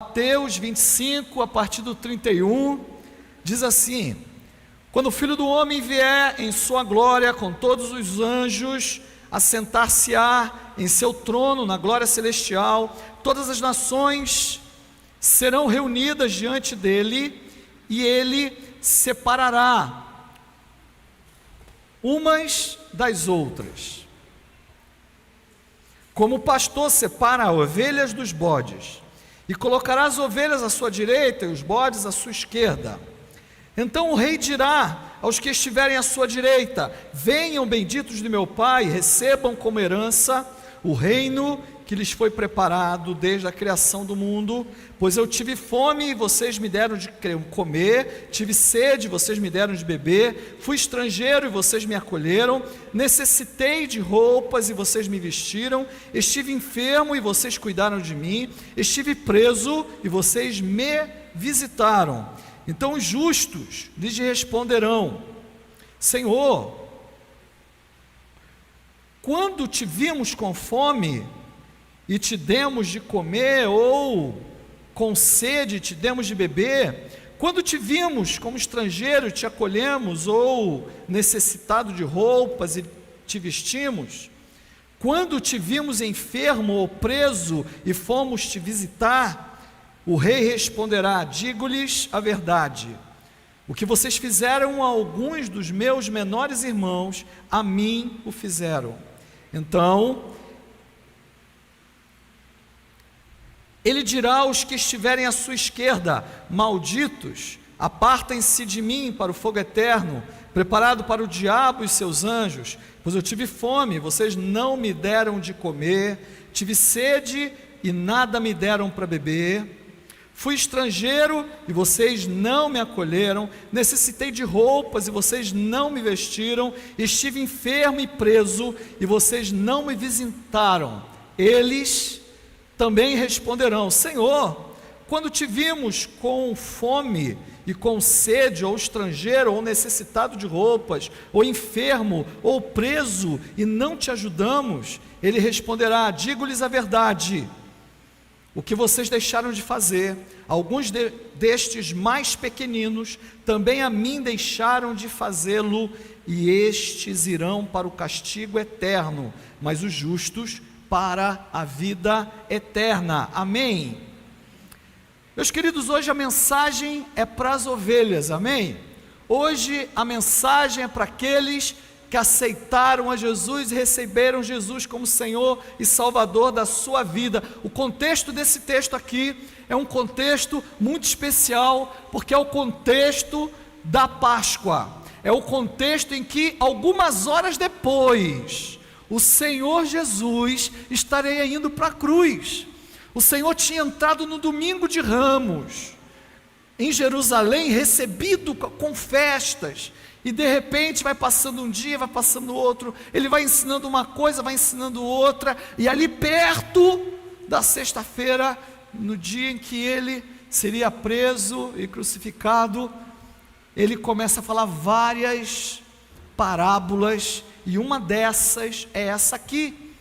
Mateus 25, a partir do 31, diz assim: quando o Filho do Homem vier em sua glória com todos os anjos, assentar-se-á em seu trono na glória celestial, todas as nações serão reunidas diante dele, e ele separará umas das outras, como o pastor separa as ovelhas dos bodes, e colocará as ovelhas à sua direita e os bodes à sua esquerda. Então o rei dirá aos que estiverem à sua direita: venham, benditos de meu Pai, recebam como herança o reino que lhes foi preparado desde a criação do mundo. Pois eu tive fome e vocês me deram de comer, tive sede e vocês me deram de beber, fui estrangeiro e vocês me acolheram, necessitei de roupas e vocês me vestiram, estive enfermo e vocês cuidaram de mim, estive preso e vocês me visitaram. Então os justos lhes responderão: Senhor, quando te vimos com fome e te demos de comer, ou com sede e te demos de beber? Quando te vimos como estrangeiro e te acolhemos, ou necessitado de roupas e te vestimos? Quando te vimos enfermo ou preso e fomos te visitar? O rei responderá: digo-lhes a verdade, o que vocês fizeram a alguns dos meus menores irmãos, a mim o fizeram. Então ele dirá aos que estiverem à sua esquerda: malditos, apartem-se de mim para o fogo eterno, preparado para o diabo e seus anjos, pois eu tive fome, vocês não me deram de comer, tive sede e nada me deram para beber, fui estrangeiro e vocês não me acolheram, necessitei de roupas e vocês não me vestiram, estive enfermo e preso e vocês não me visitaram. Eles também responderão: Senhor, quando te vimos com fome e com sede, ou estrangeiro, ou necessitado de roupas, ou enfermo, ou preso, e não te ajudamos? Ele responderá: digo-lhes a verdade, o que vocês deixaram de fazer, alguns destes mais pequeninos, também a mim deixaram de fazê-lo, e estes irão para o castigo eterno, mas os justos para a vida eterna. Amém? Meus queridos, hoje a mensagem é para as ovelhas, amém? Hoje a mensagem é para aqueles que aceitaram a Jesus e receberam Jesus como Senhor e Salvador da sua vida. O contexto desse texto aqui é um contexto muito especial, porque é o contexto da Páscoa, é o contexto em que algumas horas depois o Senhor Jesus estaria indo para a cruz. O Senhor tinha entrado no domingo de Ramos em Jerusalém, recebido com festas, e de repente vai passando um dia, vai passando outro, ele vai ensinando uma coisa, vai ensinando outra, e ali perto da sexta-feira, no dia em que ele seria preso e crucificado, ele começa a falar várias parábolas, e uma dessas é essa aqui.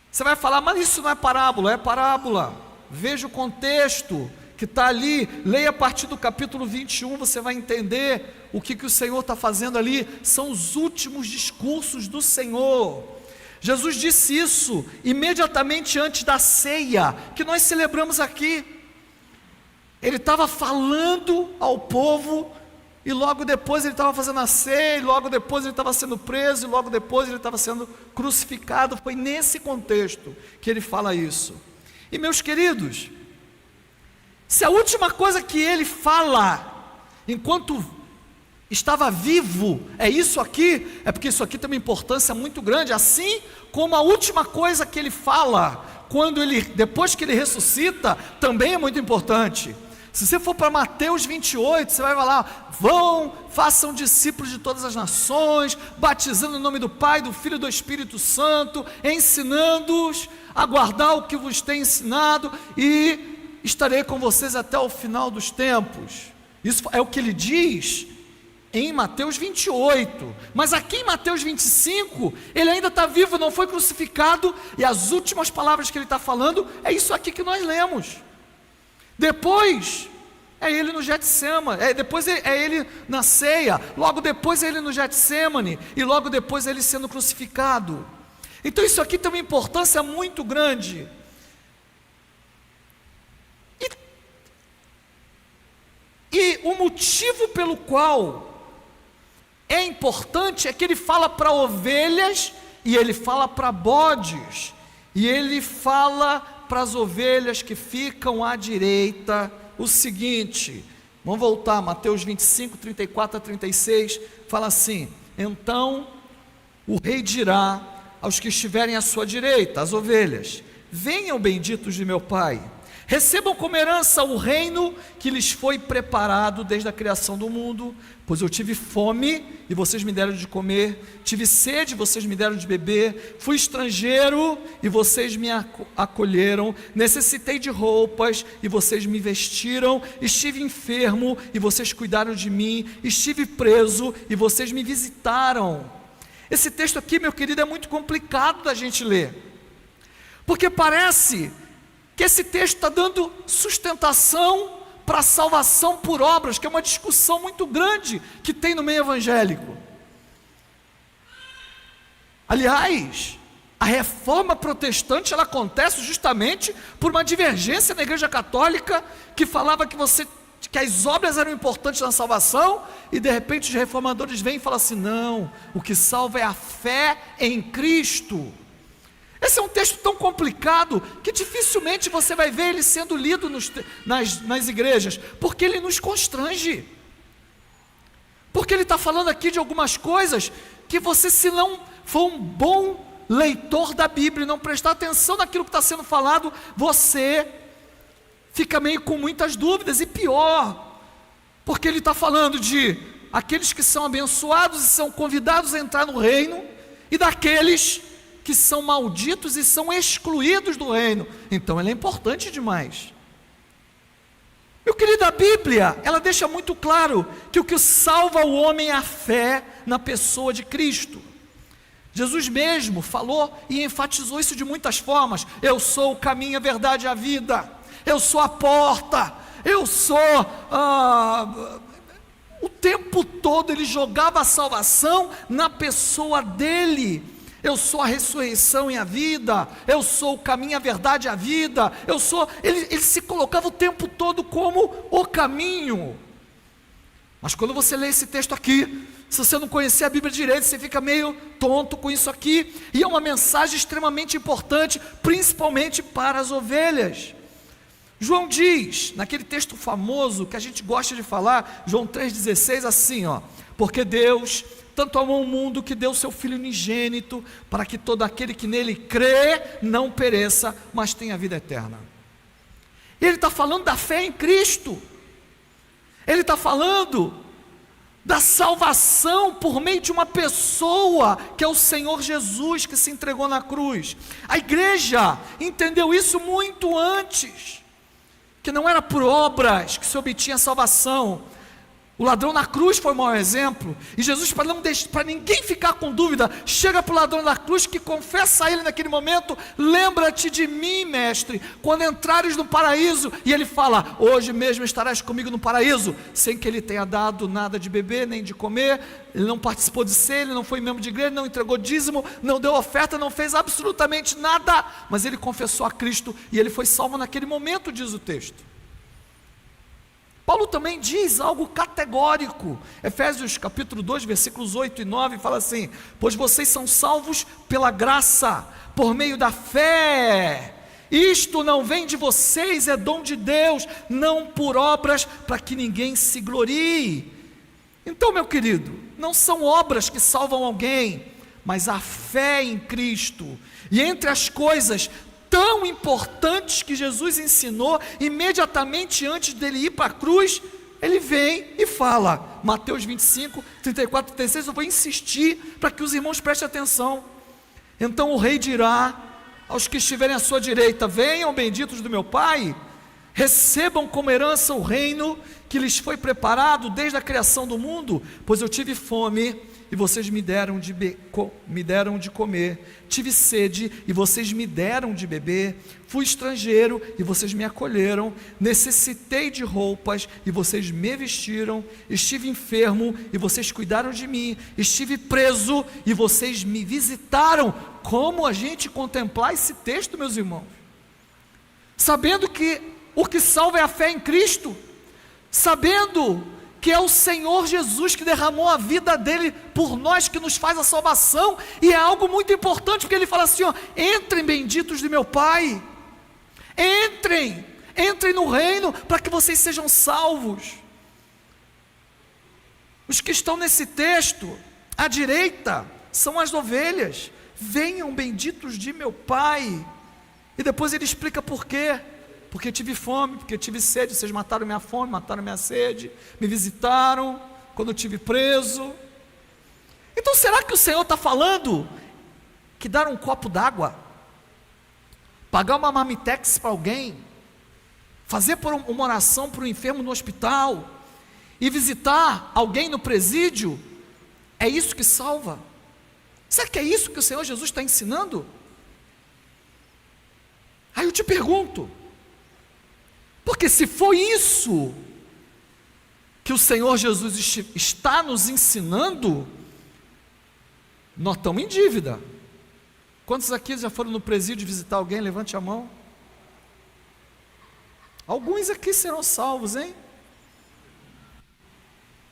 Você vai falar: mas isso não é parábola? É parábola. Veja o contexto que está ali, leia a partir do capítulo 21, você vai entender o que o Senhor está fazendo ali. São os últimos discursos do Senhor. Jesus disse isso imediatamente antes da ceia, que nós celebramos aqui. Ele estava falando ao povo, e logo depois ele estava fazendo a ceia, e logo depois ele estava sendo preso, e logo depois ele estava sendo crucificado. Foi nesse contexto que ele fala isso. E meus queridos, se a última coisa que ele fala enquanto estava vivo é isso aqui, é porque isso aqui tem uma importância muito grande, assim como a última coisa que ele fala depois que ele ressuscita, também é muito importante. Se você for para Mateus 28, você vai falar: vão, façam discípulos de todas as nações, batizando em nome do Pai, do Filho e do Espírito Santo, ensinando-os a guardar o que vos tem ensinado, e estarei com vocês até o final dos tempos. Isso é o que ele diz em Mateus 28, mas aqui em Mateus 25, ele ainda está vivo, não foi crucificado, e as últimas palavras que ele está falando, é isso aqui que nós lemos. Depois, é ele no Getsemane, depois é ele na ceia, logo depois é ele no Getsemane, e logo depois é ele sendo crucificado. Então isso aqui tem uma importância muito grande. E o motivo pelo qual é importante é que ele fala para ovelhas e ele fala para bodes, e ele fala para as ovelhas que ficam à direita o seguinte, vamos voltar, Mateus 25, 34 a 36, fala assim: então o rei dirá aos que estiverem à sua direita, as ovelhas: venham benditos de meu Pai, recebam como herança o reino que lhes foi preparado desde a criação do mundo, pois eu tive fome e vocês me deram de comer, tive sede e vocês me deram de beber, fui estrangeiro e vocês me acolheram, necessitei de roupas e vocês me vestiram, estive enfermo e vocês cuidaram de mim, estive preso e vocês me visitaram. Esse texto aqui, meu querido, é muito complicado da gente ler, porque parece que esse texto está dando sustentação para a salvação por obras, que é uma discussão muito grande que tem no meio evangélico. Aliás, a reforma protestante ela acontece justamente por uma divergência na igreja católica, que falava que as obras eram importantes na salvação, e de repente os reformadores vêm e falam assim: não, o que salva é a fé em Cristo. Esse é um texto tão complicado que dificilmente você vai ver ele sendo lido nas igrejas, porque ele nos constrange, porque ele está falando aqui de algumas coisas que você, se não for um bom leitor da Bíblia e não prestar atenção naquilo que está sendo falado, você fica meio com muitas dúvidas, e pior, porque ele está falando de aqueles que são abençoados e são convidados a entrar no reino, e daqueles que são malditos e são excluídos do reino. Então ele é importante demais. Meu querido, a Bíblia, ela deixa muito claro que o que salva o homem é a fé na pessoa de Cristo. Jesus mesmo falou e enfatizou isso de muitas formas: eu sou o caminho, a verdade e a vida, eu sou a porta, eu sou o tempo todo ele jogava a salvação na pessoa dele. Eu sou a ressurreição e a vida, eu sou o caminho, a verdade e a vida, ele se colocava o tempo todo como o caminho. Mas quando você lê esse texto aqui, se você não conhecer a Bíblia direito, você fica meio tonto com isso aqui, e é uma mensagem extremamente importante, principalmente para as ovelhas. João diz, naquele texto famoso que a gente gosta de falar, João 3,16, assim, porque Deus tanto amou o mundo que deu seu Filho unigênito, para que todo aquele que nele crê não pereça, mas tenha vida eterna. Ele está falando da fé em Cristo, ele está falando da salvação por meio de uma pessoa, que é o Senhor Jesus, que se entregou na cruz. A igreja entendeu isso muito antes, que não era por obras que se obtinha a salvação. O ladrão na cruz foi o maior exemplo, e Jesus, para ninguém ficar com dúvida, chega para o ladrão da cruz, que confessa a ele naquele momento: lembra-te de mim, mestre, quando entrares no paraíso. E ele fala: hoje mesmo estarás comigo no paraíso, sem que ele tenha dado nada de beber, nem de comer, ele não participou de ceia, ele não foi membro de igreja, não entregou dízimo, não deu oferta, não fez absolutamente nada, mas ele confessou a Cristo, e ele foi salvo naquele momento, diz o texto. Paulo também diz algo categórico, Efésios capítulo 2, versículos 8 e 9, fala assim: pois vocês são salvos pela graça, por meio da fé, isto não vem de vocês, é dom de Deus, não por obras, para que ninguém se glorie. Então, meu querido, não são obras que salvam alguém, mas a fé em Cristo. E entre as coisas tão importantes que Jesus ensinou, imediatamente antes dele ir para a cruz, ele vem e fala, Mateus 25, 34, 36, eu vou insistir para que os irmãos prestem atenção. Então o rei dirá aos que estiverem à sua direita: venham benditos do meu Pai, recebam como herança o reino que lhes foi preparado desde a criação do mundo, pois eu tive fome e vocês me deram de comer, tive sede e vocês me deram de beber, fui estrangeiro e vocês me acolheram, necessitei de roupas e vocês me vestiram, estive enfermo e vocês cuidaram de mim, estive preso e vocês me visitaram. Como a gente contemplar esse texto, meus irmãos? Sabendo que o que salva é a fé em Cristo, sabendo que é o Senhor Jesus que derramou a vida dele por nós, que nos faz a salvação, e é algo muito importante, porque ele fala assim, ó, entrem benditos de meu Pai, entrem no reino, para que vocês sejam salvos. Os que estão nesse texto, à direita, são as ovelhas, venham benditos de meu Pai, e depois ele explica por quê. Porque tive fome, porque tive sede, vocês mataram minha fome, mataram minha sede, me visitaram quando eu estive preso. Então será que o Senhor está falando que dar um copo d'água, pagar uma marmitex para alguém, fazer uma oração para um enfermo no hospital e visitar alguém no presídio, é isso que salva? Será que é isso que o Senhor Jesus está ensinando? Aí eu te pergunto, porque se for isso que o Senhor Jesus está nos ensinando, nós estamos em dívida. Quantos aqui já foram no presídio visitar alguém? Levante a mão. Alguns aqui serão salvos, hein?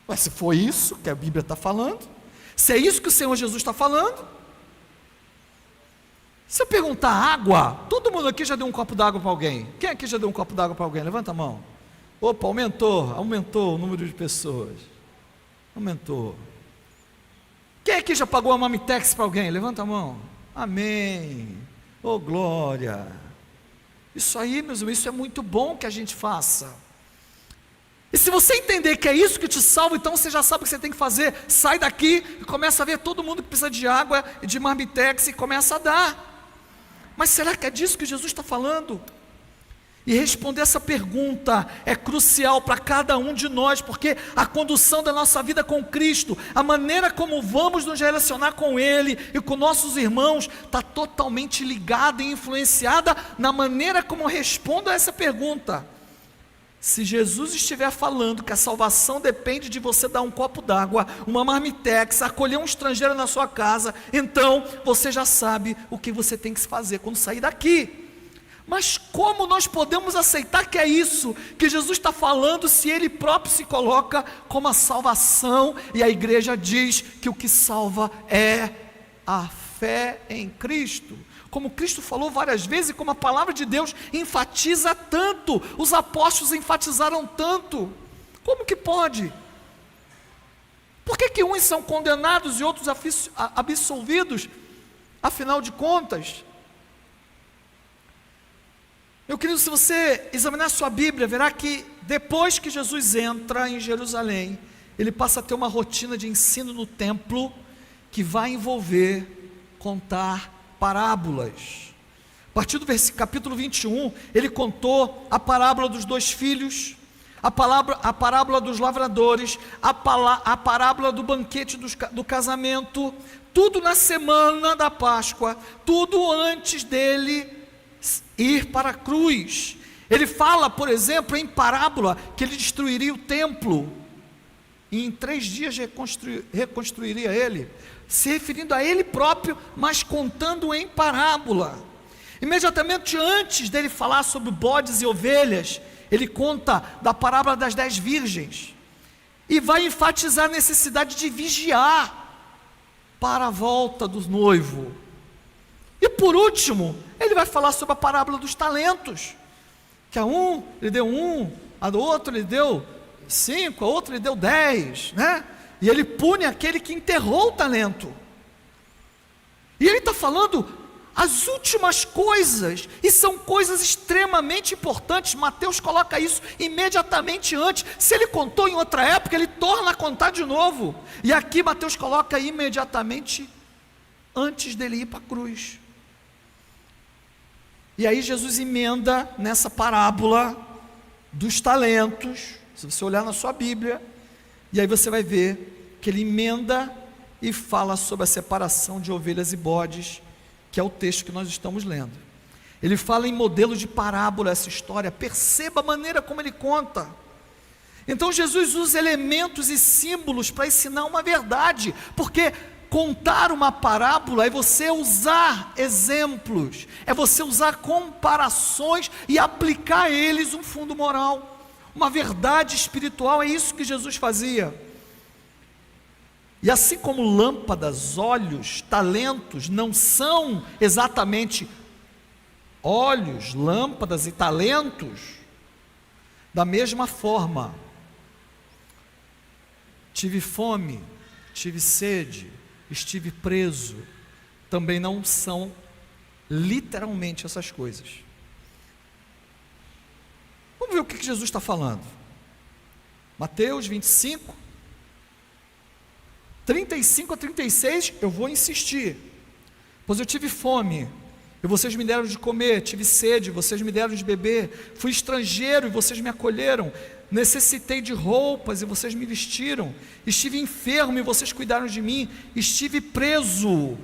Mas se for isso que a Bíblia está falando, se é isso que o Senhor Jesus está falando, se eu perguntar água, todo mundo aqui já deu um copo d'água para alguém? Quem aqui já deu um copo d'água para alguém? Levanta a mão. Opa, aumentou o número de pessoas. Aumentou. Quem aqui já pagou uma marmitex para alguém? Levanta a mão. Amém. Oh, glória. Isso aí, meus irmãos, isso é muito bom que a gente faça. E se você entender que é isso que te salva, então você já sabe o que você tem que fazer. Sai daqui e começa a ver todo mundo que precisa de água e de marmitex e começa a dar. Mas será que é disso que Jesus está falando? E responder essa pergunta é crucial para cada um de nós, porque a condução da nossa vida com Cristo, a maneira como vamos nos relacionar com Ele e com nossos irmãos, está totalmente ligada e influenciada na maneira como eu respondo a essa pergunta. Se Jesus estiver falando que a salvação depende de você dar um copo d'água, uma marmitex, acolher um estrangeiro na sua casa, então você já sabe o que você tem que fazer quando sair daqui. Mas como nós podemos aceitar que é isso que Jesus está falando, se Ele próprio se coloca como a salvação, e a igreja diz que o que salva é a fé em Cristo? Como Cristo falou várias vezes, e como a palavra de Deus enfatiza tanto, os apóstolos enfatizaram tanto, como que pode? Por que uns são condenados e outros absolvidos? Afinal de contas, meu querido, se você examinar sua Bíblia, verá que depois que Jesus entra em Jerusalém, ele passa a ter uma rotina de ensino no templo, que vai envolver contar parábolas. A partir do capítulo 21, ele contou a parábola dos 2 filhos, a parábola dos lavradores, a parábola do banquete do casamento, tudo na semana da Páscoa, tudo antes dele ir para a cruz. Ele fala, por exemplo, em parábola, que ele destruiria o templo, e em 3 dias reconstruiria ele, se referindo a ele próprio, mas contando em parábola. Imediatamente antes dele falar sobre bodes e ovelhas, ele conta da parábola das 10 virgens, e vai enfatizar a necessidade de vigiar para a volta do noivo. E por último, ele vai falar sobre a parábola dos talentos, que a um ele deu 1, a do outro ele deu 5, a outro ele deu 10, né? E ele pune aquele que enterrou o talento. E ele está falando as últimas coisas, e são coisas extremamente importantes. Mateus coloca isso imediatamente antes. Se ele contou em outra época, ele torna a contar de novo. E aqui Mateus coloca imediatamente antes dele ir para a cruz. E aí Jesus emenda nessa parábola dos talentos, se você olhar na sua Bíblia, e aí você vai ver que ele emenda e fala sobre a separação de ovelhas e bodes, que é o texto que nós estamos lendo. Ele fala em modelo de parábola essa história, perceba a maneira como ele conta. Então Jesus usa elementos e símbolos para ensinar uma verdade, porque contar uma parábola é você usar exemplos, é você usar comparações e aplicar a eles um fundo moral, uma verdade espiritual. É isso que Jesus fazia. E assim como lâmpadas, olhos, talentos não são exatamente olhos, lâmpadas e talentos, da mesma forma, tive fome, tive sede, estive preso, também não são literalmente essas coisas. Vamos ver o que Jesus está falando. Mateus 25, 35 a 36, eu vou insistir. Pois eu tive fome, e vocês me deram de comer, tive sede, vocês me deram de beber, fui estrangeiro e vocês me acolheram, necessitei de roupas e vocês me vestiram, estive enfermo e vocês cuidaram de mim, estive preso.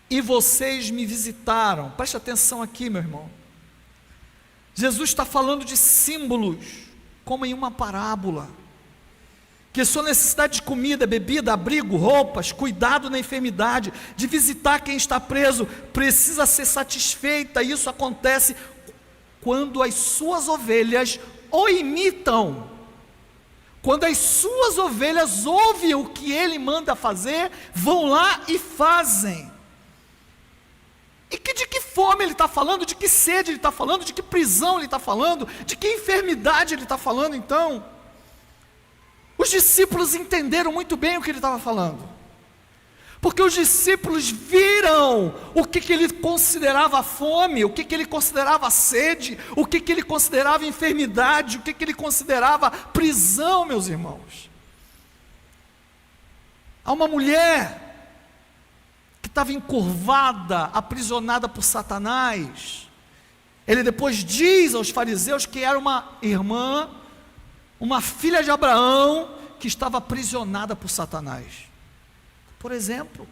E vocês me visitaram. Preste atenção aqui, meu irmão. Jesus está falando de símbolos, como em uma parábola, que sua necessidade de comida, bebida, abrigo, roupas, cuidado na enfermidade, de visitar quem está preso, precisa ser satisfeita. Isso acontece quando as suas ovelhas o imitam, quando as suas ovelhas ouvem o que ele manda fazer, vão lá e fazem. E de que fome ele está falando, de que sede ele está falando, de que prisão ele está falando, de que enfermidade ele está falando? Então, os discípulos entenderam muito bem o que ele estava falando, porque os discípulos viram o que ele considerava fome, o que ele considerava sede, o que ele considerava enfermidade, o que ele considerava prisão, meus irmãos. Há uma mulher que estava encurvada, aprisionada por Satanás. Ele depois diz aos fariseus que era uma irmã, uma filha de Abraão, que estava aprisionada por Satanás. Por exemplo,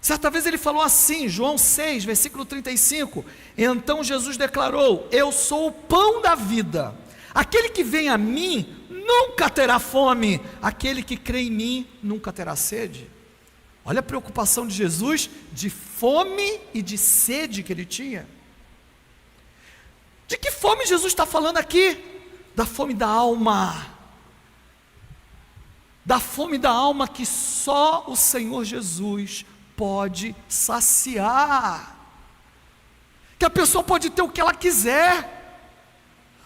certa vez ele falou assim, João 6, versículo 35, então Jesus declarou: eu sou o pão da vida, aquele que vem a mim nunca terá fome, aquele que crê em mim nunca terá sede. Olha a preocupação de Jesus, de fome e de sede que ele tinha. De que fome Jesus está falando aqui? Da fome da alma, da fome da alma que só o Senhor Jesus pode saciar. Que a pessoa pode ter o que ela quiser,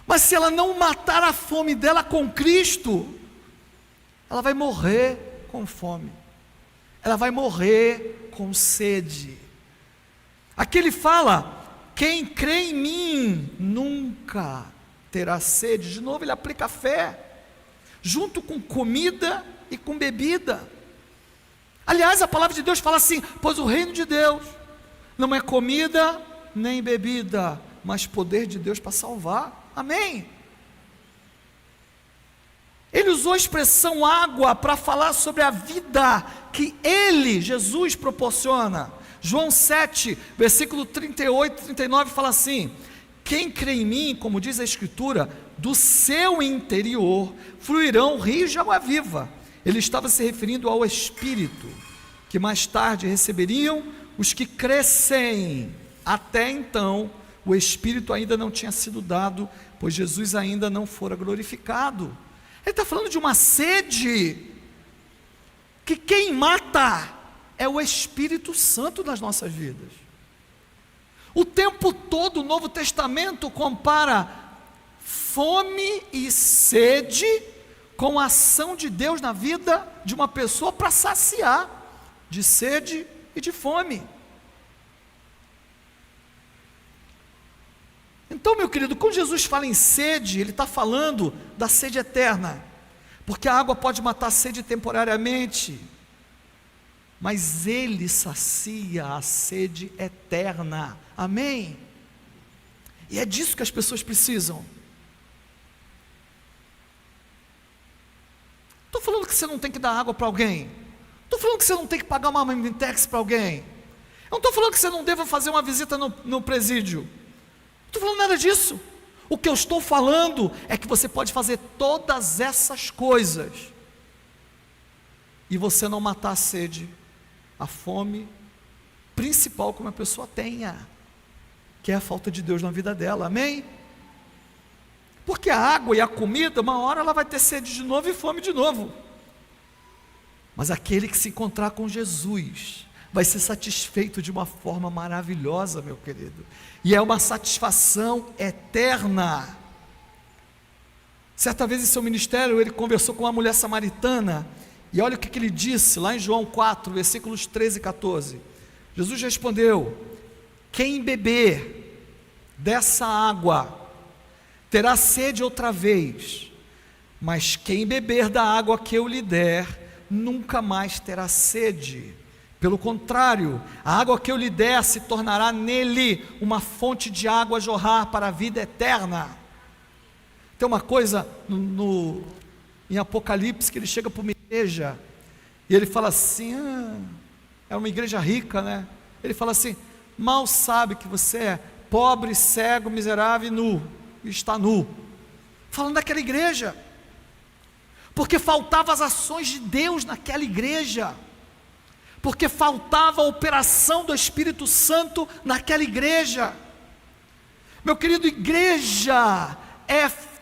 mas se ela não matar a fome dela com Cristo, ela vai morrer com fome, ela vai morrer com sede. Aqui ele fala: quem crê em mim nunca terá sede. De novo ele aplica a fé, junto com comida e com bebida. Aliás, a palavra de Deus fala assim: pois o reino de Deus não é comida nem bebida, mas poder de Deus para salvar. Amém? Ele usou a expressão água para falar sobre a vida que ele, Jesus, proporciona. João 7, versículo 38 e 39 fala assim: quem crê em mim, como diz a Escritura, do seu interior fluirão rios de água viva. Ele estava se referindo ao Espírito, que mais tarde receberiam os que crescem. Até então, o Espírito ainda não tinha sido dado, pois Jesus ainda não fora glorificado. Ele está falando de uma sede, que quem mata é o Espírito Santo nas nossas vidas. O tempo todo o Novo Testamento compara fome e sede com a ação de Deus na vida de uma pessoa para saciar de sede e de fome. Então, meu querido, quando Jesus fala em sede, ele está falando da sede eterna, porque a água pode matar a sede temporariamente, mas Ele sacia a sede eterna. Amém? E é disso que as pessoas precisam. Estou falando que você não tem que dar água para alguém. Estou falando que você não tem que pagar uma marmitex para alguém. Eu não estou falando que você não deva fazer uma visita no presídio. Não estou falando nada disso. O que eu estou falando é que você pode fazer todas essas coisas e você não matar a sede, a fome principal que uma pessoa tenha, que é a falta de Deus na vida dela. Amém? Porque a água e a comida, uma hora ela vai ter sede de novo e fome de novo. Mas aquele que se encontrar com Jesus vai ser satisfeito de uma forma maravilhosa, meu querido. E é uma satisfação eterna. Certa vez em seu ministério, ele conversou com uma mulher samaritana, e olha o que ele disse, lá em João 4, versículos 13 e 14. Jesus respondeu: quem beber dessa água terá sede outra vez, mas quem beber da água que eu lhe der, nunca mais terá sede. Pelo contrário, a água que eu lhe der se tornará nele uma fonte de água a jorrar para a vida eterna. Tem uma coisa em Apocalipse, que ele chega para uma igreja, e ele fala assim, é uma igreja rica, né? Ele fala assim, mal sabe que você é pobre, cego, miserável e nu, e está nu, falando daquela igreja, porque faltavam as ações de Deus naquela igreja, porque faltava a operação do Espírito Santo naquela igreja. Meu querido, igreja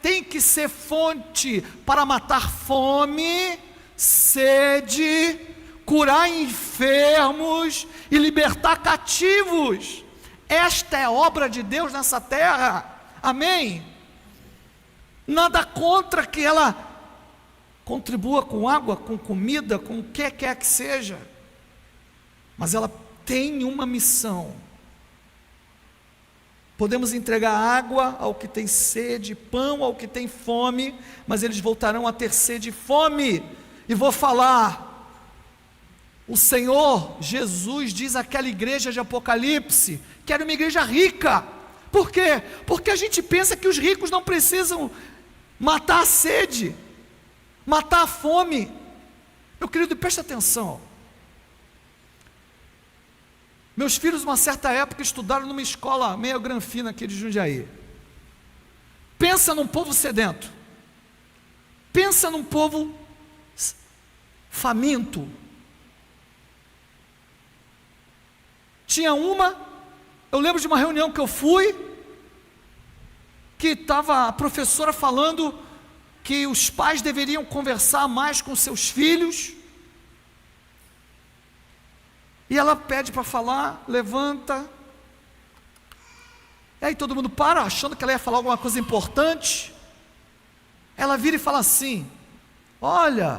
tem que ser fonte para matar fome, sede, curar enfermos e libertar cativos. Esta é a obra de Deus nessa terra. Amém? Nada contra que ela contribua com água, com comida, com o que quer que seja, mas ela tem uma missão. Podemos entregar água ao que tem sede, pão ao que tem fome, mas eles voltarão a ter sede e fome. E vou falar, o Senhor Jesus diz àquela igreja de Apocalipse, que era uma igreja rica. Por quê? Porque a gente pensa que os ricos não precisam matar a sede, matar a fome. Meu querido, presta atenção. Meus filhos, uma certa época, estudaram numa escola meio granfina aqui de Jundiaí. Pensa num povo sedento. Pensa num povo faminto. Eu lembro de uma reunião que eu fui, que estava a professora falando que os pais deveriam conversar mais com seus filhos, e ela pede para falar, levanta, e aí todo mundo para, achando que ela ia falar alguma coisa importante. Ela vira e fala assim, olha,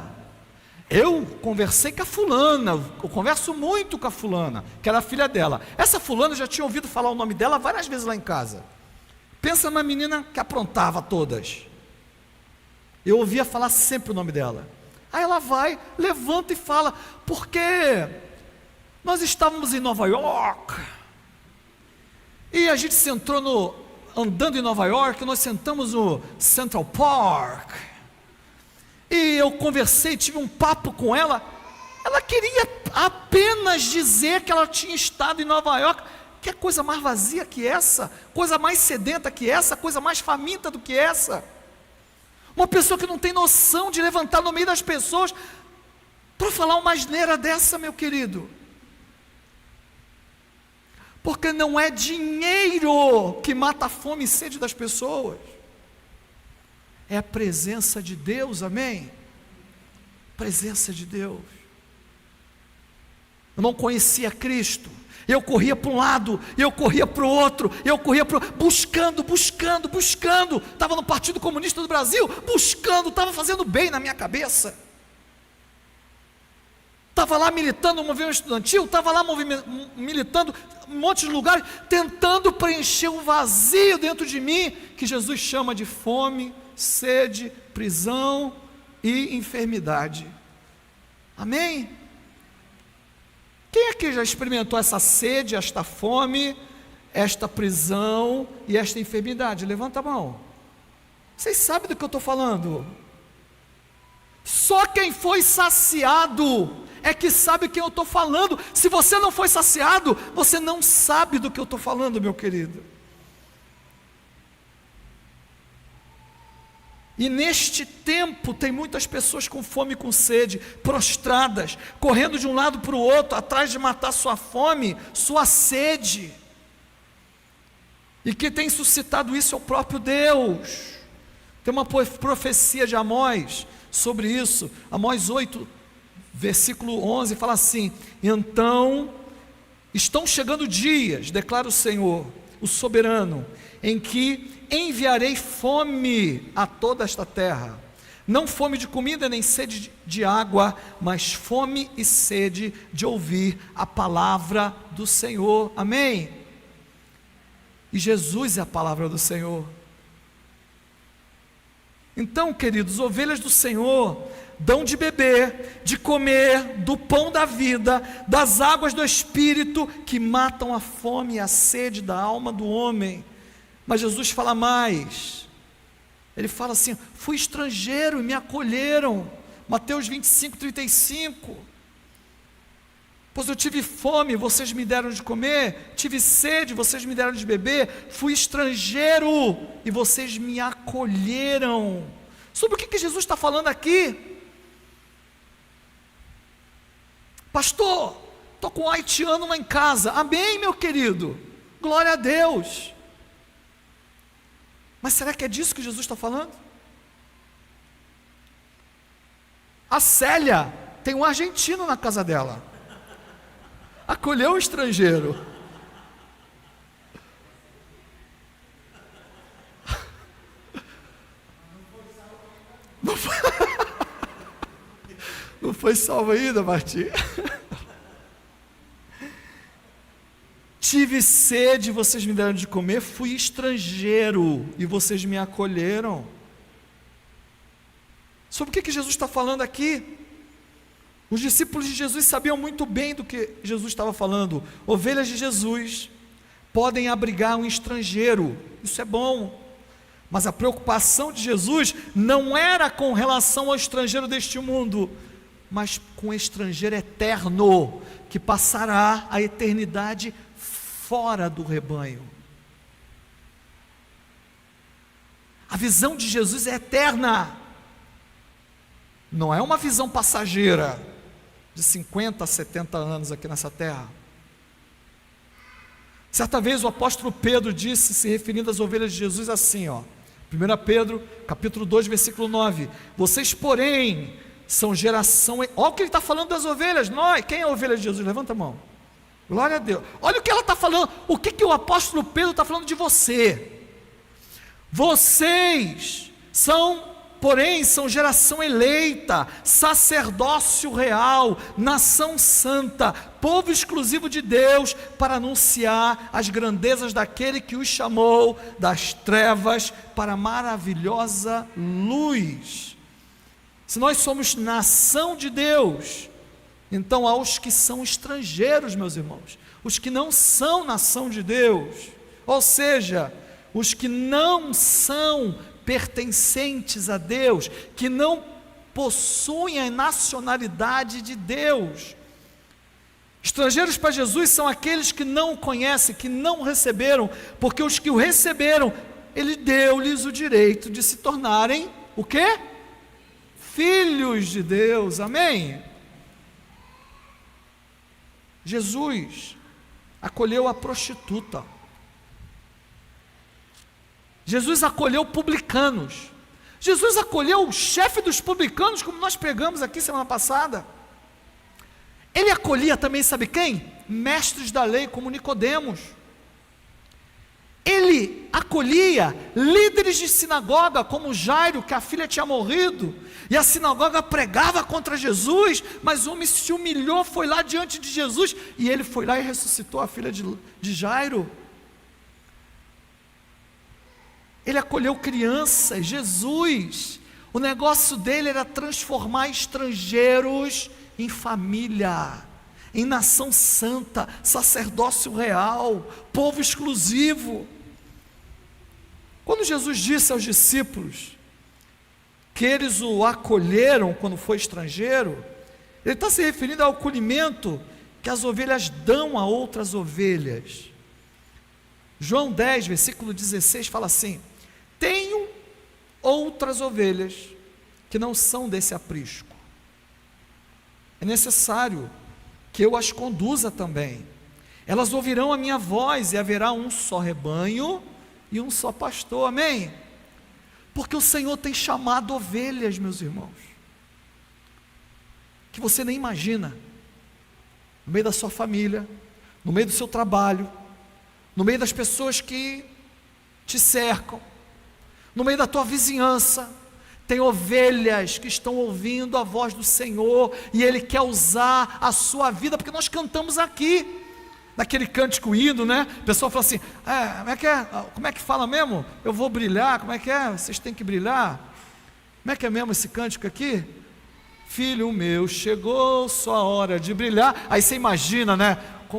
eu conversei com a fulana, eu converso muito com a fulana, que era a filha dela. Essa fulana, eu já tinha ouvido falar o nome dela várias vezes lá em casa. Pensa numa menina que aprontava todas. Eu ouvia falar sempre o nome dela. Aí ela vai, levanta e fala, porque nós estávamos em Nova York, e a gente andando em Nova York, nós sentamos no Central Park, e eu conversei, tive um papo com ela. Ela queria apenas dizer que ela tinha estado em Nova York. Que coisa mais vazia que essa, coisa mais sedenta que essa, coisa mais faminta do que essa. Uma pessoa que não tem noção de levantar no meio das pessoas para falar uma asneira dessa, meu querido. Porque não é dinheiro que mata a fome e sede das pessoas, é a presença de Deus. Amém? Presença de Deus. Eu não conhecia Cristo, eu corria para um lado, eu corria para o outro, buscando, estava no Partido Comunista do Brasil, buscando, estava fazendo bem na minha cabeça, estava lá militando no movimento estudantil, estava lá militando em um monte de lugares, tentando preencher um vazio dentro de mim, que Jesus chama de fome, sede, prisão e enfermidade. Amém? Quem aqui já experimentou essa sede, esta fome, esta prisão e esta enfermidade? Levanta a mão. Vocês sabem do que eu estou falando? Só quem foi saciado é que sabe o que eu estou falando. Se você não foi saciado, você não sabe do que eu estou falando, meu querido. E neste tempo tem muitas pessoas com fome e com sede, prostradas, correndo de um lado para o outro, atrás de matar sua fome, sua sede. E que tem suscitado isso é o próprio Deus. Tem uma profecia de Amós sobre isso. Amós 8, versículo 11, fala assim: então, estão chegando dias, declara o Senhor, o soberano, em que enviarei fome a toda esta terra, não fome de comida nem sede de água, mas fome e sede de ouvir a palavra do Senhor. Amém? E Jesus é a palavra do Senhor. Então, queridos, ovelhas do Senhor dão de beber, de comer do pão da vida, das águas do Espírito, que matam a fome e a sede da alma do homem. Mas Jesus fala mais. Ele fala assim: fui estrangeiro e me acolheram. Mateus 25, 35. Pois eu tive fome, vocês me deram de comer, tive sede, vocês me deram de beber, fui estrangeiro e vocês me acolheram. Sobre o que Jesus está falando aqui? Pastor, estou com um haitiano lá em casa. Amém, meu querido, glória a Deus. Mas será que é disso que Jesus está falando? A Célia tem um argentino na casa dela, acolheu o estrangeiro. Não foi salvo ainda, Martim? Tive sede, vocês me deram de comer, fui estrangeiro e vocês me acolheram. Sobre o que Jesus está falando aqui? Os discípulos de Jesus sabiam muito bem do que Jesus estava falando. Ovelhas de Jesus podem abrigar um estrangeiro, isso é bom. Mas a preocupação de Jesus não era com relação ao estrangeiro deste mundo, mas com o estrangeiro eterno, que passará a eternidade fora do rebanho. A visão de Jesus é eterna, não é uma visão passageira, de 50 a 70 anos aqui nessa terra. Certa vez o apóstolo Pedro disse, se referindo às ovelhas de Jesus, assim, 1 Pedro, capítulo 2, versículo 9, vocês porém, são geração, olha o que ele está falando das ovelhas, nós, quem é a ovelha de Jesus? Levanta a mão, glória a Deus, olha o que ela está falando, o que o apóstolo Pedro está falando de você, vocês porém são geração eleita, sacerdócio real, nação santa, povo exclusivo de Deus, para anunciar as grandezas daquele que os chamou das trevas para a maravilhosa luz. Se nós somos nação de Deus, então aos que são estrangeiros, meus irmãos, os que não são nação de Deus, ou seja, os que não são pertencentes a Deus, que não possuem a nacionalidade de Deus. Estrangeiros para Jesus são aqueles que não o conhecem, que não o receberam, porque os que o receberam, Ele deu-lhes o direito de se tornarem, o quê? Filhos de Deus, amém? Jesus acolheu a prostituta, Jesus acolheu publicanos, Jesus acolheu o chefe dos publicanos, como nós pregamos aqui semana passada. Ele acolhia também, sabe quem? Mestres da lei, como Nicodemos. Ele acolhia líderes de sinagoga, como Jairo, que a filha tinha morrido, e a sinagoga pregava contra Jesus, mas o homem se humilhou, foi lá diante de Jesus, e ele foi lá e ressuscitou a filha de Jairo. Ele acolheu crianças. Jesus, o negócio dele era transformar estrangeiros em família, em nação santa, sacerdócio real, povo exclusivo. Quando Jesus disse aos discípulos que eles o acolheram quando foi estrangeiro, ele está se referindo ao acolhimento que as ovelhas dão a outras ovelhas. João 10, versículo 16 fala assim: tenho outras ovelhas que não são desse aprisco, é necessário que eu as conduza também, elas ouvirão a minha voz, e haverá um só rebanho e um só pastor, amém? Porque o Senhor tem chamado ovelhas, meus irmãos, que você nem imagina, no meio da sua família, no meio do seu trabalho, no meio das pessoas que te cercam, no meio da tua vizinhança, tem ovelhas que estão ouvindo a voz do Senhor, e Ele quer usar a sua vida, porque nós cantamos aqui, naquele cântico hino, né? O pessoal fala assim, como é que fala mesmo? Eu vou brilhar, como é que é? Vocês têm que brilhar? Como é que é mesmo esse cântico aqui? Filho meu, chegou sua hora de brilhar. Aí você imagina, né? Com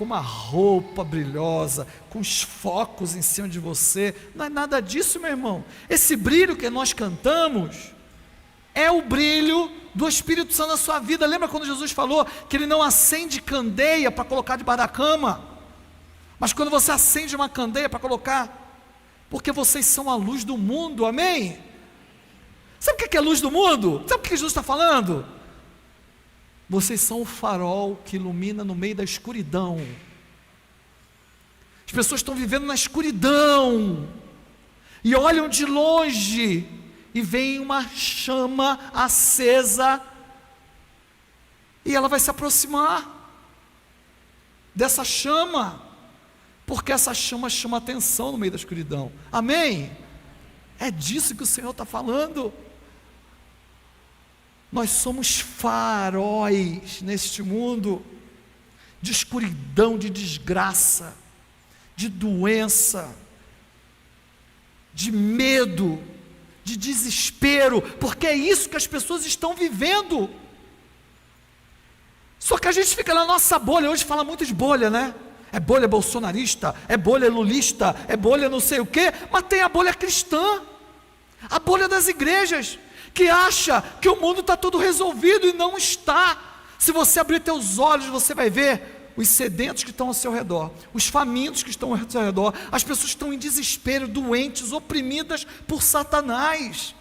uma roupa brilhosa, com os focos em cima de você. Não é nada disso, meu irmão. Esse brilho que nós cantamos é o brilho do Espírito Santo na sua vida. Lembra quando Jesus falou que Ele não acende candeia para colocar debaixo da cama, mas quando você acende uma candeia para colocar, porque vocês são a luz do mundo, amém? Sabe o que é luz do mundo? Sabe o que Jesus está falando? Vocês são o farol que ilumina no meio da escuridão. As pessoas estão vivendo na escuridão e olham de longe e veem uma chama acesa, e ela vai se aproximar dessa chama, porque essa chama chama atenção no meio da escuridão, amém? É disso que o Senhor está falando. Nós somos faróis neste mundo de escuridão, de desgraça, de doença, de medo, de desespero, porque é isso que as pessoas estão vivendo. Só que a gente fica na nossa bolha. Hoje fala muito de bolha, né? É bolha bolsonarista, é bolha lulista, é bolha não sei o quê, mas tem a bolha cristã, a bolha das igrejas, que acha que o mundo está tudo resolvido, e não está. Se você abrir teus olhos, você vai ver os sedentos que estão ao seu redor, os famintos que estão ao seu redor, as pessoas que estão em desespero, doentes, oprimidas por Satanás.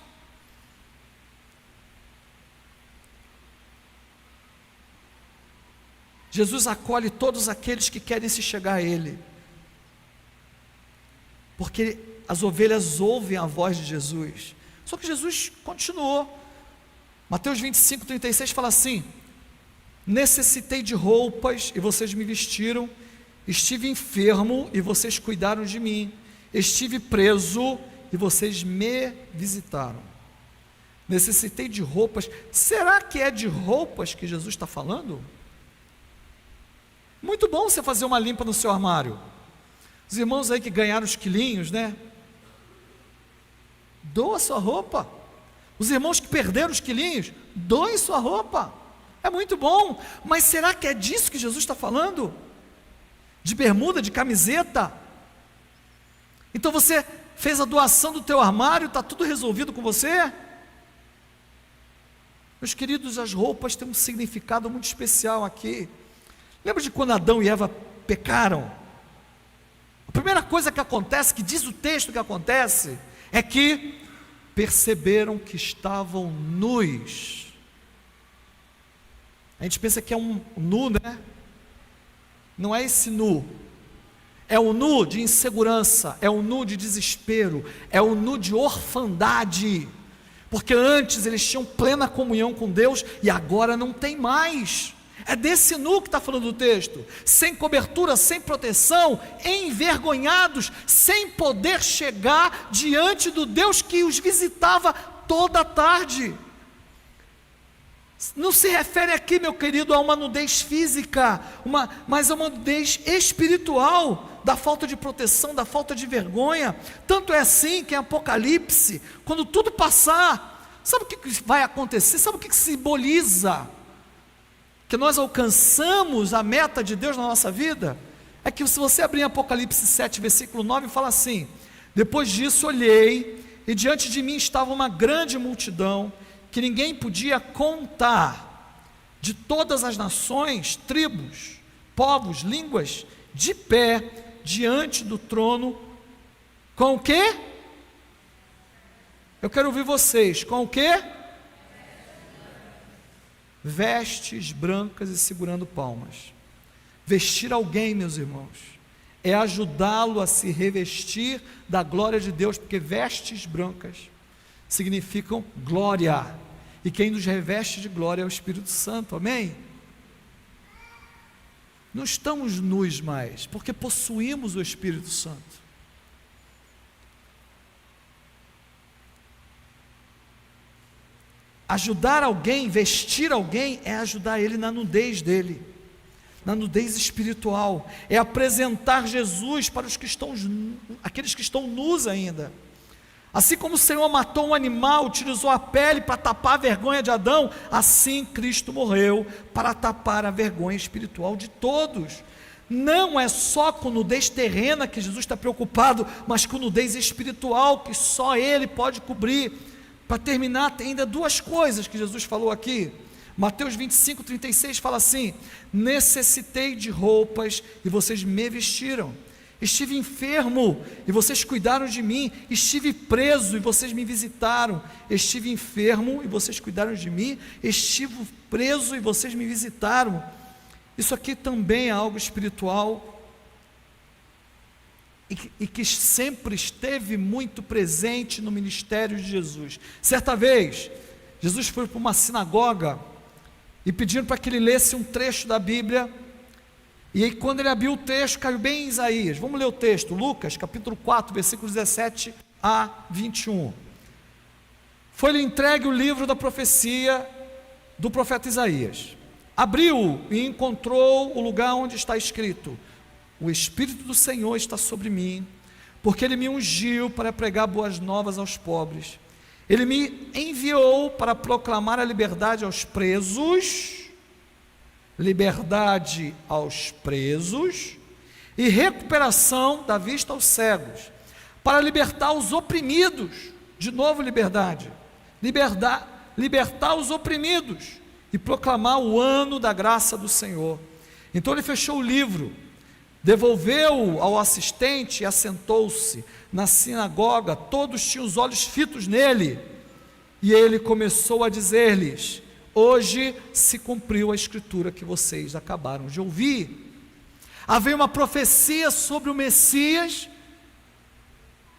Jesus acolhe todos aqueles que querem se chegar a Ele, porque as ovelhas ouvem a voz de Jesus. Só que Jesus continuou. Mateus 25, 36 fala assim: necessitei de roupas e vocês me vestiram, estive enfermo e vocês cuidaram de mim, estive preso e vocês me visitaram. Necessitei de roupas. Será que é de roupas que Jesus está falando? Muito bom você fazer uma limpa no seu armário. Os irmãos aí que ganharam os quilinhos, né? Doa sua roupa. Os irmãos que perderam os quilinhos, doem sua roupa. É muito bom. Mas será que é disso que Jesus está falando? De bermuda, de camiseta? Então você fez a doação do teu armário, está tudo resolvido com você? Meus queridos, as roupas têm um significado muito especial aqui. Lembra de quando Adão e Eva pecaram? A primeira coisa que acontece, que diz o texto que acontece, é que perceberam que estavam nus. A gente pensa que é um nu, né? Não é esse nu. É o nu de insegurança, é o nu de desespero, é o nu de orfandade. Porque antes eles tinham plena comunhão com Deus e agora não tem mais. É desse nu que está falando o texto, sem cobertura, sem proteção, envergonhados, sem poder chegar diante do Deus que os visitava toda a tarde. Não se refere aqui, meu querido, a uma nudez física, mas a uma nudez espiritual, da falta de proteção, da falta de vergonha. Tanto é assim que em Apocalipse, quando tudo passar, sabe o que vai acontecer? Sabe o que simboliza? que nós alcançamos a meta de Deus na nossa vida, é que se você abrir em Apocalipse 7, versículo 9, fala assim: depois disso olhei, e diante de mim estava uma grande multidão, que ninguém podia contar, de todas as nações, tribos, povos, línguas, de pé, diante do trono, com o quê? Eu quero ouvir vocês, com o quê? Vestes brancas e segurando palmas. Vestir alguém, meus irmãos, é ajudá-lo a se revestir da glória de Deus, porque vestes brancas significam glória, e quem nos reveste de glória é o Espírito Santo, amém? Não estamos nus mais, porque possuímos o Espírito Santo. Ajudar alguém, vestir alguém, é ajudar ele na nudez dele, na nudez espiritual, é apresentar Jesus para os que estão, aqueles que estão nus ainda. Assim como o Senhor matou um animal, utilizou a pele para tapar a vergonha de Adão, assim Cristo morreu para tapar a vergonha espiritual de todos. Não é só com nudez terrena que Jesus está preocupado, mas com nudez espiritual, que só Ele pode cobrir. Para terminar, tem ainda duas coisas que Jesus falou aqui. Mateus 25, 36 fala assim: necessitei de roupas e vocês me vestiram, estive enfermo e vocês cuidaram de mim, estive preso e vocês me visitaram, estive enfermo e vocês cuidaram de mim, estive preso e vocês me visitaram. Isso aqui também é algo espiritual, e que sempre esteve muito presente no ministério de Jesus. Certa vez, Jesus foi para uma sinagoga e pediram para que ele lesse um trecho da Bíblia, e aí quando ele abriu o texto, caiu bem em Isaías. Vamos ler o texto, Lucas capítulo 4, versículos 17 a 21. Foi-lhe entregue o livro da profecia do profeta Isaías. Abriu e encontrou o lugar onde está escrito: o Espírito do Senhor está sobre mim, porque Ele me ungiu para pregar boas novas aos pobres. Ele me enviou para proclamar a liberdade aos presos, e recuperação da vista aos cegos, para libertar os oprimidos, de novo libertar os oprimidos, e proclamar o ano da graça do Senhor. Então ele fechou o livro, devolveu-o ao assistente e assentou-se. Na sinagoga todos tinham os olhos fitos nele, e ele começou a dizer-lhes: hoje se cumpriu a escritura que vocês acabaram de ouvir. Havia uma profecia sobre o Messias,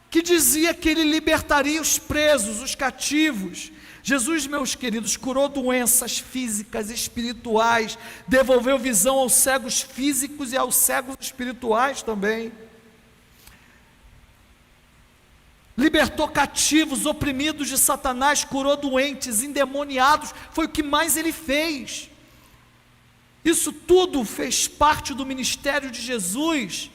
que dizia que ele libertaria os presos, os cativos. Jesus, meus queridos, curou doenças físicas, espirituais, devolveu visão aos cegos físicos e aos cegos espirituais também. Libertou cativos, oprimidos de Satanás, curou doentes, endemoniados, foi o que mais ele fez. Isso tudo fez parte do ministério de Jesus.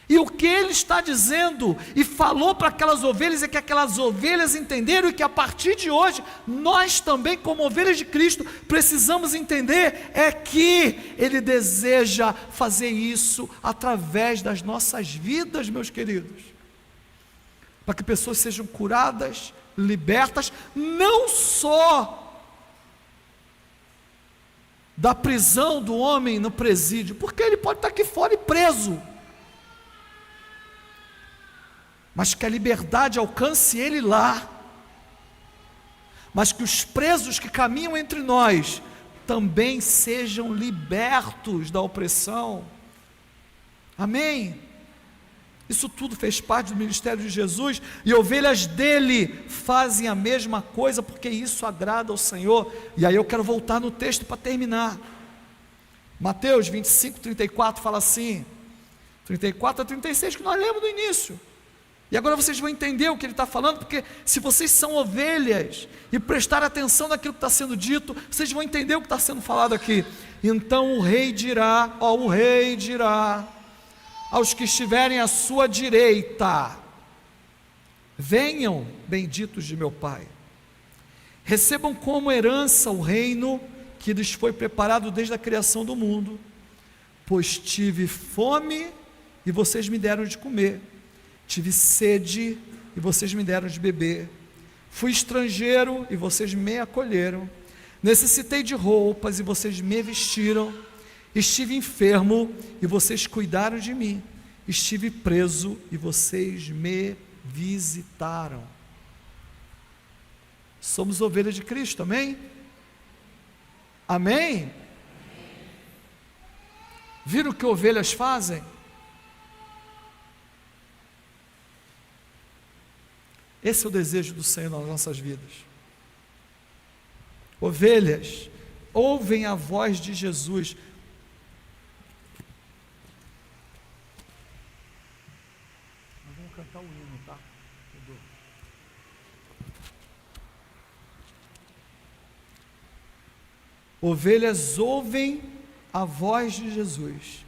E o que ele está dizendo e falou para aquelas ovelhas é que aquelas ovelhas entenderam, e que a partir de hoje, nós também, como ovelhas de Cristo, precisamos entender é que ele deseja fazer isso através das nossas vidas, meus queridos, para que pessoas sejam curadas, libertas, não só da prisão do homem no presídio, porque ele pode estar aqui fora e preso, mas que a liberdade alcance ele lá, mas que os presos que caminham entre nós também sejam libertos da opressão, amém? Isso tudo fez parte do ministério de Jesus, e ovelhas dele fazem a mesma coisa, porque isso agrada ao Senhor. E aí eu quero voltar no texto para terminar. Mateus 25, 34 fala assim, 34 a 36, que nós lemos no início. E agora vocês vão entender o que ele está falando, porque se vocês são ovelhas e prestar atenção naquilo que está sendo dito, vocês vão entender o que está sendo falado aqui. Então o rei dirá aos que estiverem à sua direita: venham, benditos de meu Pai, recebam como herança o reino que lhes foi preparado desde a criação do mundo. Pois tive fome e vocês me deram de comer, tive sede e vocês me deram de beber, fui estrangeiro e vocês me acolheram, necessitei de roupas e vocês me vestiram, estive enfermo e vocês cuidaram de mim, estive preso e vocês me visitaram. Somos ovelhas de Cristo, amém? Amém? Viram o que ovelhas fazem? Esse é o desejo do Senhor nas nossas vidas. Ovelhas ouvem a voz de Jesus. Nós vamos cantar o hino, tá? Ovelhas ouvem a voz de Jesus.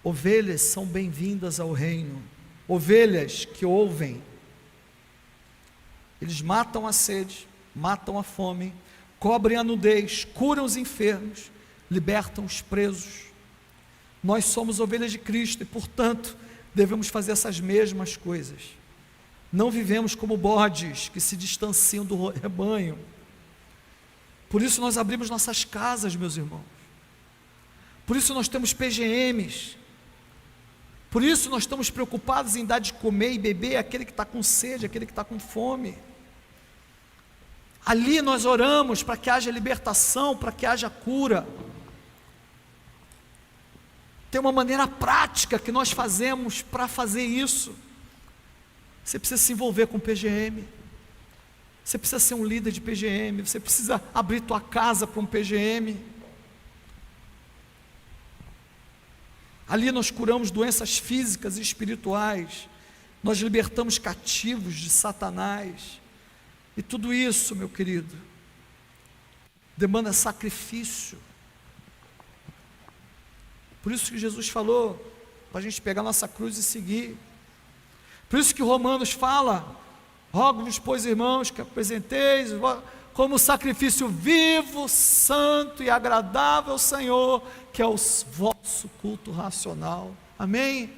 Ovelhas são bem-vindas ao reino. Ovelhas que ouvem, eles matam a sede, matam a fome, cobrem a nudez, curam os enfermos, libertam os presos. Nós somos ovelhas de Cristo e, portanto, devemos fazer essas mesmas coisas. Não vivemos como bodes que se distanciam do rebanho. Por isso nós abrimos nossas casas, meus irmãos. Por isso nós temos PGMs. Por isso nós estamos preocupados em dar de comer e beber àquele que está com sede, àquele que está com fome. Ali nós oramos para que haja libertação, para que haja cura. Tem uma maneira prática que nós fazemos para fazer isso. Você precisa se envolver com PGM. Você precisa ser um líder de PGM. Você precisa abrir tua casa para um PGM. Ali nós curamos doenças físicas e espirituais. Nós libertamos cativos de Satanás. E tudo isso, meu querido, demanda sacrifício. Por isso que Jesus falou, para a gente pegar nossa cruz e seguir. Por isso que Romanos fala, rogo-vos, pois, irmãos, que apresenteis como sacrifício vivo, santo e agradável ao Senhor, que é o vosso culto racional. Amém?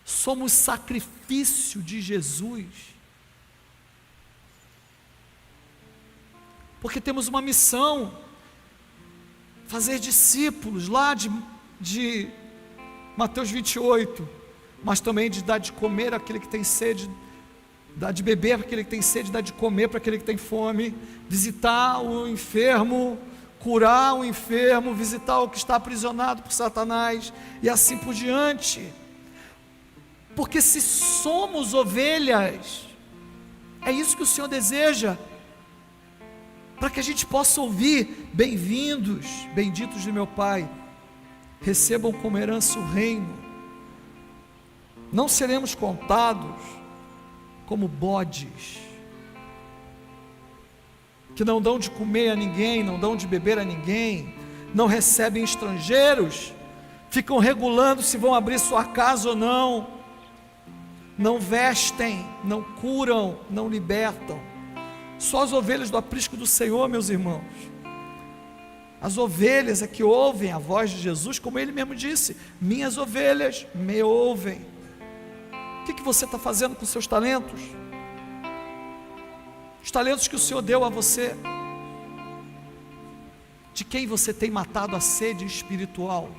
Somos sacrifício de Jesus, porque temos uma missão, fazer discípulos, lá de Mateus 28, mas também de dar de comer àquele que tem sede, dar de beber para aquele que tem sede, dar de comer para aquele que tem fome, visitar o enfermo, curar o enfermo, visitar o que está aprisionado por Satanás, e assim por diante. Porque se somos ovelhas, é isso que o Senhor deseja, para que a gente possa ouvir: bem-vindos, benditos de meu Pai, recebam como herança o reino. Não seremos contados como bodes, que não dão de comer a ninguém, não dão de beber a ninguém, não recebem estrangeiros, ficam regulando se vão abrir sua casa ou não, não vestem, não curam, não libertam. Só as ovelhas do aprisco do Senhor, meus irmãos. As ovelhas é que ouvem a voz de Jesus, como Ele mesmo disse: minhas ovelhas me ouvem. O que você está fazendo com seus talentos? Os talentos que o Senhor deu a você. De quem você tem matado a sede espiritual?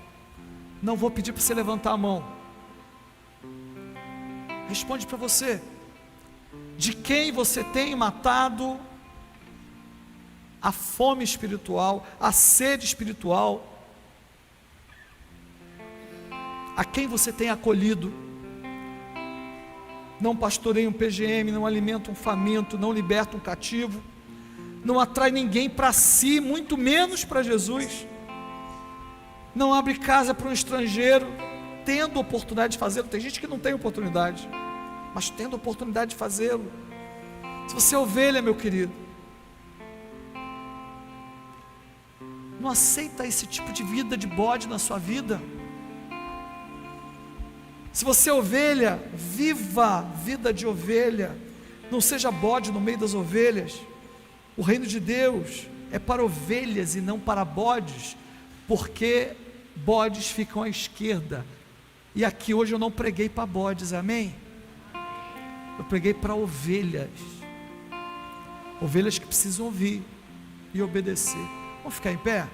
Não vou pedir para você levantar a mão. Responde para você: de quem você tem matado a fome espiritual, a sede espiritual? A quem você tem acolhido? Não pastoreia um PGM, não alimenta um faminto, não liberta um cativo, não atrai ninguém para si, muito menos para Jesus, não abre casa para um estrangeiro, tendo oportunidade de fazê-lo. Tem gente que não tem oportunidade, mas tendo oportunidade de fazê-lo. Se você é ovelha, meu querido, não aceita esse tipo de vida de bode na sua vida. Se você é ovelha, viva a vida de ovelha, não seja bode no meio das ovelhas. O reino de Deus é para ovelhas e não para bodes, porque bodes ficam à esquerda. E aqui hoje eu não preguei para bodes, amém? Eu preguei para ovelhas. Ovelhas que precisam ouvir e obedecer. Vamos ficar em pé?